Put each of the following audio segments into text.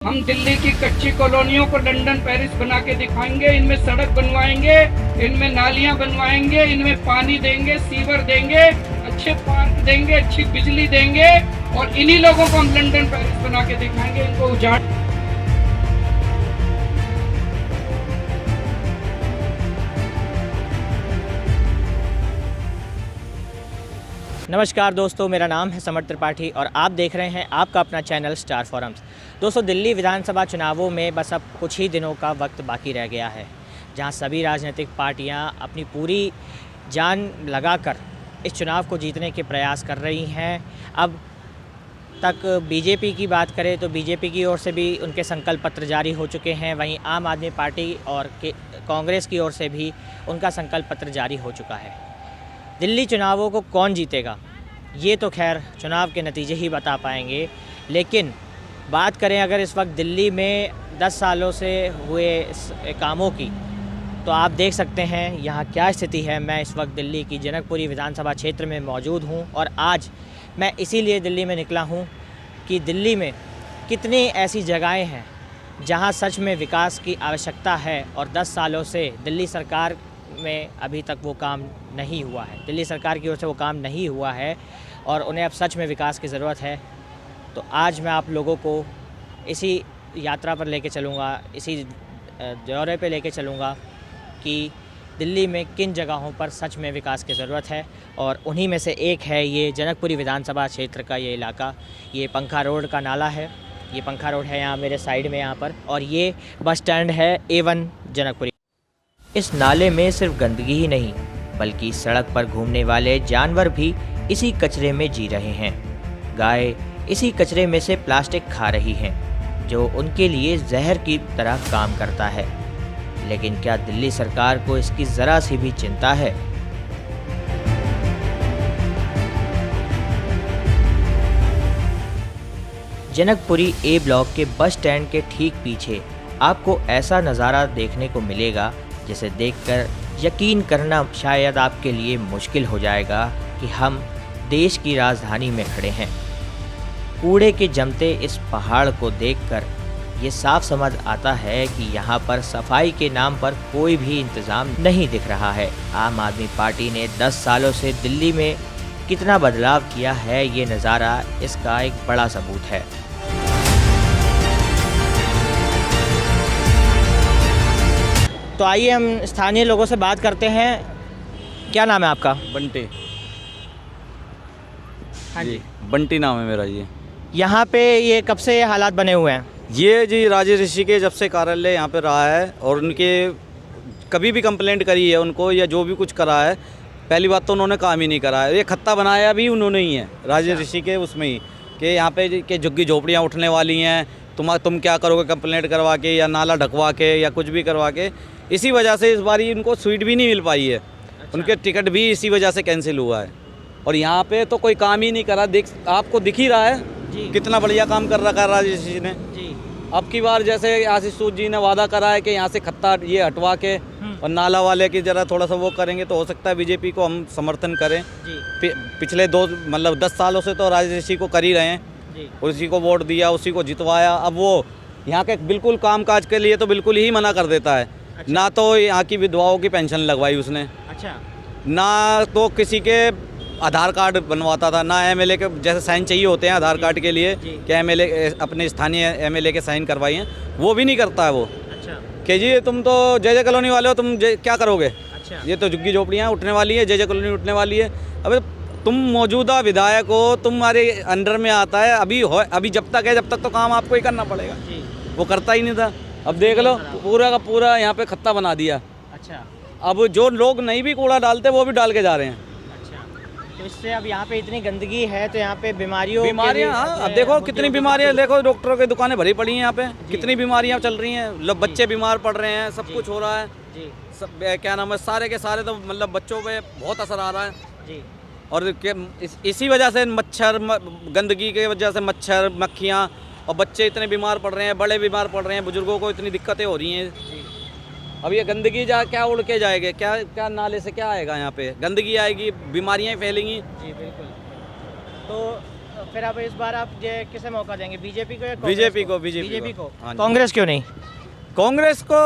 हम दिल्ली की कच्ची कॉलोनियों को लंदन पेरिस बना के दिखाएंगे। इनमें सड़क बनवाएंगे, इनमें नालियां बनवाएंगे, इनमें पानी देंगे, सीवर देंगे, अच्छे पार्क देंगे, अच्छी बिजली देंगे और इन्हीं लोगों को हम लंदन पेरिस बना के दिखाएंगे। इनको उजाड़ नमस्कार दोस्तों, मेरा नाम है समर त्रिपाठी और आप देख रहे हैं आपका अपना चैनल स्टार फोरम्स। दोस्तों, दिल्ली विधानसभा चुनावों में बस अब कुछ ही दिनों का वक्त बाकी रह गया है, जहां सभी राजनीतिक पार्टियां अपनी पूरी जान लगाकर इस चुनाव को जीतने के प्रयास कर रही हैं। अब तक बीजेपी की बात करें तो बीजेपी की ओर से भी उनके संकल्प पत्र जारी हो चुके हैं, वहीं आम आदमी पार्टी और कांग्रेस की ओर से भी उनका संकल्प पत्र जारी हो चुका है। दिल्ली चुनावों को कौन जीतेगा ये तो खैर चुनाव के नतीजे ही बता पाएंगे, लेकिन बात करें अगर इस वक्त दिल्ली में 10 सालों से हुए कामों की, तो आप देख सकते हैं यहाँ क्या स्थिति है। मैं इस वक्त दिल्ली की जनकपुरी विधानसभा क्षेत्र में मौजूद हूँ और आज मैं इसीलिए दिल्ली में निकला हूँ कि दिल्ली में कितनी ऐसी जगहें हैं जहाँ सच में विकास की आवश्यकता है और 10 सालों से दिल्ली सरकार में अभी तक वो काम नहीं हुआ है। दिल्ली सरकार की ओर से वो काम नहीं हुआ है और उन्हें अब सच में विकास की ज़रूरत है। तो आज मैं आप लोगों को इसी यात्रा पर लेके चलूँगा, इसी दौरे पे लेके चलूँगा कि दिल्ली में किन जगहों पर सच में विकास की ज़रूरत है, और उन्हीं में से एक है ये जनकपुरी विधानसभा क्षेत्र का ये इलाका। ये पंखा रोड का नाला है, ये पंखा रोड है यहाँ मेरे साइड में यहाँ पर, और ये बस स्टैंड है A1 जनकपुरी। इस नाले में सिर्फ गंदगी ही नहीं बल्कि सड़क पर घूमने वाले जानवर भी इसी कचरे में जी रहे हैं। गाय इसी कचरे में से प्लास्टिक खा रही हैं, जो उनके लिए जहर की तरह काम करता है। लेकिन क्या दिल्ली सरकार को इसकी ज़रा सी भी चिंता है? जनकपुरी A ब्लॉक के बस स्टैंड के ठीक पीछे आपको ऐसा नज़ारा देखने को मिलेगा जिसे देखकर यकीन करना शायद आपके लिए मुश्किल हो जाएगा कि हम देश की राजधानी में खड़े हैं। कूड़े के जमते इस पहाड़ को देखकर ये साफ समझ आता है कि यहाँ पर सफाई के नाम पर कोई भी इंतज़ाम नहीं दिख रहा है। आम आदमी पार्टी ने 10 सालों से दिल्ली में कितना बदलाव किया है, ये नज़ारा इसका एक बड़ा सबूत है। तो आइए हम स्थानीय लोगों से बात करते हैं। क्या नाम है आपका? बंटी। हाँ जी, बंटी नाम है मेरा। यहाँ पे ये कब से ये हालात बने हुए हैं? ये जी राजेश ऋषि के जब से कार्यालय यहाँ पे रहा है और उनके कभी भी कंप्लेंट करी है उनको या जो भी कुछ करा है, पहली बात तो उन्होंने काम ही नहीं करा है। ये खत्ता बनाया भी उन्होंने ही है, राजेश ऋषि के उसमें ही, कि यहाँ पे के झुग्गी झोपड़ियाँ उठने वाली हैं, तुम क्या करोगे कंप्लेंट करवा के या नाला ढकवा के या कुछ भी करवा के। इसी वजह से इस बार उनको सीट भी नहीं मिल पाई है। उनके टिकट भी इसी वजह से कैंसिल हुआ है और यहाँ पे तो कोई काम ही नहीं करा। आपको दिख ही रहा है जी, कितना बढ़िया काम कर रखा है राजेश जी ने। जी, अब की बार जैसे आशीष सूद जी ने वादा करा है कि यहाँ से खत्ता ये हटवा के और नाला वाले की जरा थोड़ा सा वो करेंगे, तो हो सकता है बीजेपी को हम समर्थन करें। जी, पिछले 10 सालों से तो राजेश जी को कर ही रहे हैं, जी, उसी को वोट दिया, उसी को जितवाया। अब वो यहाँ के बिल्कुल कामकाज के लिए तो बिल्कुल ही मना कर देता है। अच्छा। ना तो यहाँ की विधवाओं की पेंशन लगवाई उसने, अच्छा, ना तो किसी के आधार कार्ड बनवाता था, ना एमएलए के जैसे साइन चाहिए होते हैं आधार कार्ड के लिए जी। कि एमएलए अपने स्थानीय एमएलए के साइन करवाई हैं, वो भी नहीं करता है वो। अच्छा, कि जी तुम तो जय कॉलोनी वाले हो, तुम क्या करोगे? अच्छा, ये तो झुग्गी झोपड़ियाँ उठने वाली है, जय कॉलोनी उठने वाली है। अबे तुम मौजूदा विधायक हो, तुम्हारे अंडर में आता है, अभी जब तक है जब तक तो काम आपको ही करना पड़ेगा। जी, वो करता ही नहीं था। अब देख लो पूरा का पूरा यहाँ पे खत्ता बना दिया। अच्छा, अब जो लोग नहीं भी कूड़ा डालते वो भी डाल के जा रहे हैं। अच्छा। तो इससे अब यहाँ पे इतनी गंदगी है तो यहाँ पे बीमारियाँ, हाँ, अब देखो कितनी बीमारियाँ, देखो डॉक्टरों की दुकानें भरी पड़ी हैं यहाँ पे, कितनी बीमारियाँ चल रही हैं, लोग बच्चे बीमार पड़ रहे हैं, सब कुछ हो रहा है। जी, सब क्या नाम है, सारे के सारे तो मतलब बच्चों पे बहुत असर आ रहा है। जी, और इसी वजह से गंदगी की वजह से मच्छर मक्खियाँ और बच्चे इतने बीमार पड़ रहे हैं, बड़े बीमार पड़ रहे हैं, बुजुर्गों को इतनी दिक्कतें हो रही हैं। जी, अब ये गंदगी क्या उड़ के जाएगी, क्या नाले से क्या आएगा? यहाँ पे गंदगी आएगी, बीमारियाँ फैलेंगी। जी, बिल्कुल। तो तो फिर अब इस बार आप ये किसे मौका देंगे, बीजेपी को या बीजेपी को बीजेपी को? हाँ जी। कांग्रेस क्यों नहीं? कांग्रेस को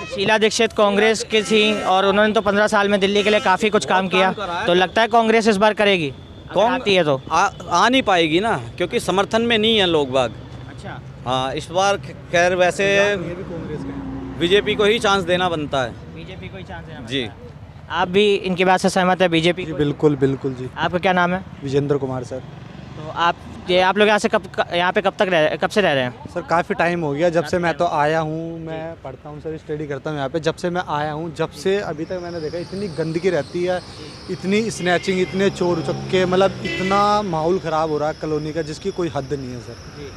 शीला दीक्षित कांग्रेस की थी और उन्होंने तो 15 साल में दिल्ली के लिए काफ़ी कुछ काम किया, तो लगता है कांग्रेस इस बार करेगी? कौन आती है तो आ नहीं पाएगी ना, क्योंकि समर्थन में नहीं है लोग बाग। अच्छा, हाँ, इस बार खैर वैसे बीजेपी को ही चांस देना बनता है। बीजेपी को ही चांस देना जी। बनता है। आप भी इनकी बात से सहमत है, बीजेपी जी को? बिल्कुल बिल्कुल जी। आपका क्या नाम है? विजेंद्र कुमार सर। तो आप लोग यहाँ पे कब से रह रहे हैं? सर काफ़ी टाइम हो गया जब से मैं तो आया हूँ, मैं पढ़ता हूँ सर, स्टडी करता हूँ यहाँ पे। जब से मैं आया हूँ, जब से अभी तक मैंने देखा इतनी गंदगी रहती है, इतनी स्नैचिंग, इतने चोर उचक्के, मतलब इतना माहौल ख़राब हो रहा है कॉलोनी का जिसकी कोई हद नहीं है सर। जी।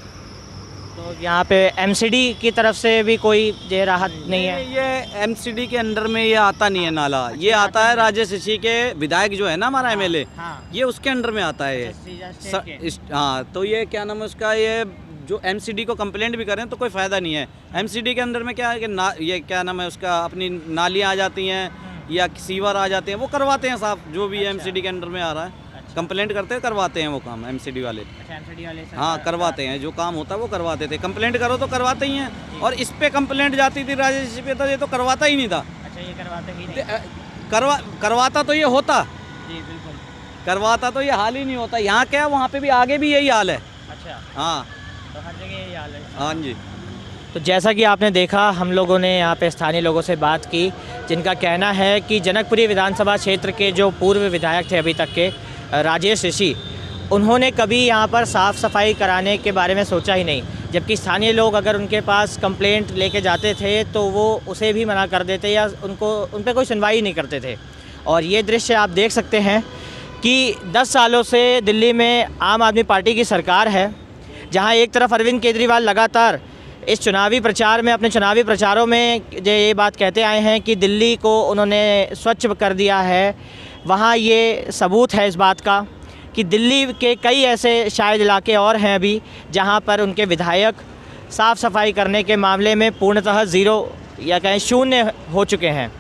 तो यहाँ पे एमसीडी की तरफ से भी कोई ये राहत नहीं है? ये एमसीडी के अंडर में ये आता नहीं है नाला, ये आता है राजेश ऋषि के विधायक जो है ना हमारा एमएलए, हाँ। ये उसके अंडर में आता है ये। हाँ, तो ये क्या नाम है उसका, ये जो एमसीडी को कंप्लेंट भी करें तो कोई फ़ायदा नहीं है। एमसीडी के अंदर में क्या है कि ये क्या नाम है उसका, अपनी नालियाँ आ जाती हैं या सीवर आ जाते हैं, वो करवाते हैं साफ, जो भी एमसीडी के अंडर में आ रहा है। कंप्लेंट करते हैं, करवाते हैं वो काम एमसीडी वाले। अच्छा, एमसीडी वाले हाँ, करवाते हैं, जो काम होता है वो करवाते थे। कंप्लेंट करो तो करवाते ही हैं, और इस पे कंप्लेंट जाती थी राजेश पे, तो ये तो करवाता ही नहीं था। अच्छा, ये करवाते ही नहीं? करवाता तो ये होता, जी बिल्कुल, करवाता तो ये हाल ही नहीं होता। यहाँ क्या, वहाँ पे भी आगे भी यही हाल है। अच्छा, हाँ तो हर जगह यही हाल है। हाँ जी। तो जैसा कि आपने देखा, हम लोगों ने यहाँ पे स्थानीय लोगों से बात की, जिनका कहना है कि जनकपुरी विधानसभा क्षेत्र के जो पूर्व विधायक थे अभी तक के, राजेश ऋषि, उन्होंने कभी यहाँ पर साफ़ सफाई कराने के बारे में सोचा ही नहीं। जबकि स्थानीय लोग अगर उनके पास कंप्लेंट लेके जाते थे तो वो उसे भी मना कर देते या उन पे कोई सुनवाई नहीं करते थे। और ये दृश्य आप देख सकते हैं कि 10 सालों से दिल्ली में आम आदमी पार्टी की सरकार है, जहाँ एक तरफ अरविंद केजरीवाल लगातार इस चुनावी प्रचार में, अपने चुनावी प्रचारों में ये बात कहते आए हैं कि दिल्ली को उन्होंने स्वच्छ कर दिया है। वहाँ ये सबूत है इस बात का कि दिल्ली के कई ऐसे शायद इलाके और हैं अभी जहाँ पर उनके विधायक साफ़ सफाई करने के मामले में पूर्णतः ज़ीरो या कहें शून्य हो चुके हैं।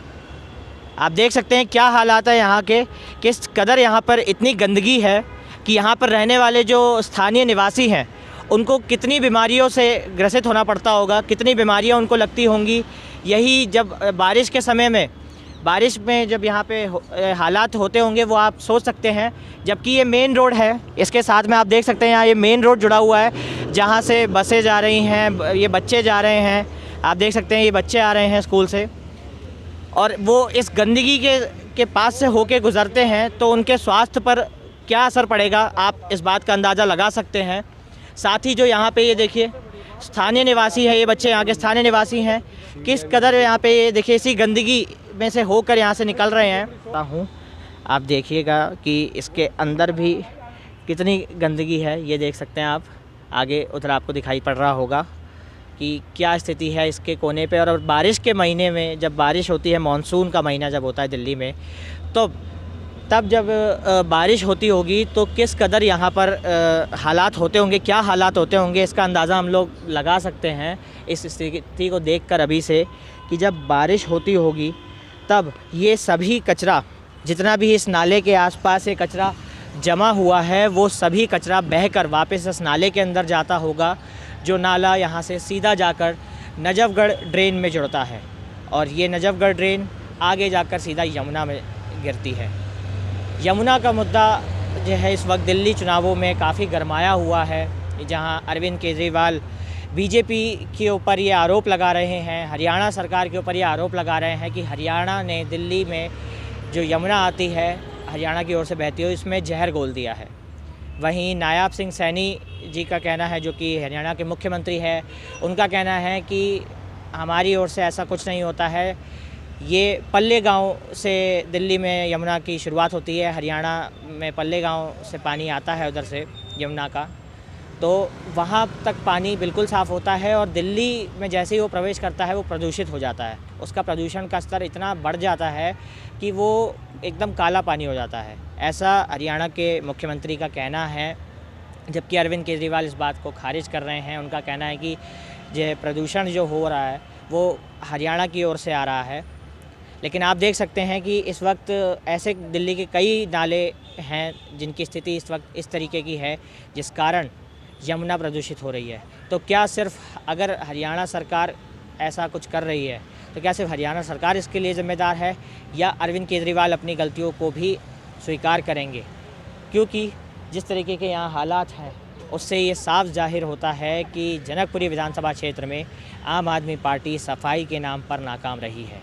आप देख सकते हैं क्या हालात है यहाँ के, किस कदर यहाँ पर इतनी गंदगी है कि यहाँ पर रहने वाले जो स्थानीय निवासी हैं उनको कितनी बीमारियों से ग्रसित होना पड़ता होगा, कितनी बीमारियाँ उनको लगती होंगी। यही जब बारिश के समय में, बारिश में जब यहाँ पे हालात होते होंगे वो आप सोच सकते हैं। जबकि ये मेन रोड है, इसके साथ में आप देख सकते हैं यहाँ ये मेन रोड जुड़ा हुआ है जहाँ से बसें जा रही हैं, ये बच्चे जा रहे हैं, आप देख सकते हैं ये बच्चे आ रहे हैं स्कूल से, और वो इस गंदगी के पास से होके गुज़रते हैं तो उनके स्वास्थ्य पर क्या असर पड़ेगा आप इस बात का अंदाज़ा लगा सकते हैं। साथ ही जो यहाँ पे ये देखिए स्थानीय निवासी है, ये बच्चे यहाँ के स्थानीय निवासी हैं, किस कदर यहाँ पे ये देखिए इसी गंदगी में से होकर यहाँ से निकल रहे हैं। आप देखिएगा कि इसके अंदर भी कितनी गंदगी है, ये देख सकते हैं आप। आगे उधर आपको दिखाई पड़ रहा होगा कि क्या स्थिति है इसके कोने पे। और बारिश के महीने में जब बारिश होती है, मानसून का महीना जब होता है दिल्ली में, तो तब जब बारिश होती होगी तो किस कदर यहाँ पर हालात होते होंगे, क्या हालात होते होंगे, इसका अंदाज़ा हम लोग लगा सकते हैं इस स्थिति को देखकर अभी से, कि जब बारिश होती होगी तब ये सभी कचरा, जितना भी इस नाले के आसपास ये कचरा जमा हुआ है, वो सभी कचरा बहकर वापस इस नाले के अंदर जाता होगा, जो नाला यहाँ से सीधा जाकर नजफगढ़ ड्रेन में जुड़ता है। और ये नजफगढ़ ड्रेन आगे जाकर सीधा यमुना में गिरती है। यमुना का मुद्दा जो है इस वक्त दिल्ली चुनावों में काफ़ी गरमाया हुआ है, जहां अरविंद केजरीवाल बीजेपी के ऊपर ये आरोप लगा रहे हैं, हरियाणा सरकार के ऊपर ये आरोप लगा रहे हैं कि हरियाणा ने दिल्ली में जो यमुना आती है हरियाणा की ओर से बहती हुई, इसमें जहर घोल दिया है। वहीं नायब सिंह सैनी जी का कहना है, जो कि हरियाणा के मुख्यमंत्री है, उनका कहना है कि हमारी ओर से ऐसा कुछ नहीं होता है, ये पल्ले गांव से दिल्ली में यमुना की शुरुआत होती है, हरियाणा में पल्ले गांव से पानी आता है उधर से यमुना का, तो वहाँ तक पानी बिल्कुल साफ़ होता है और दिल्ली में जैसे ही वो प्रवेश करता है वो प्रदूषित हो जाता है। उसका प्रदूषण का स्तर इतना बढ़ जाता है कि वो एकदम काला पानी हो जाता है, ऐसा हरियाणा के मुख्यमंत्री का कहना है। जबकि अरविंद केजरीवाल इस बात को खारिज कर रहे हैं। उनका कहना है कि जो प्रदूषण जो हो रहा है वो हरियाणा की ओर से आ रहा है। लेकिन आप देख सकते हैं कि इस वक्त ऐसे दिल्ली के कई नाले हैं जिनकी स्थिति इस वक्त इस तरीके की है जिस कारण यमुना प्रदूषित हो रही है। तो क्या सिर्फ अगर हरियाणा सरकार ऐसा कुछ कर रही है तो क्या सिर्फ हरियाणा सरकार इसके लिए ज़िम्मेदार है या अरविंद केजरीवाल अपनी गलतियों को भी स्वीकार करेंगे? क्योंकि जिस तरीके के यहाँ हालात हैं उससे ये साफ जाहिर होता है कि जनकपुरी विधानसभा क्षेत्र में आम आदमी पार्टी सफाई के नाम पर नाकाम रही है।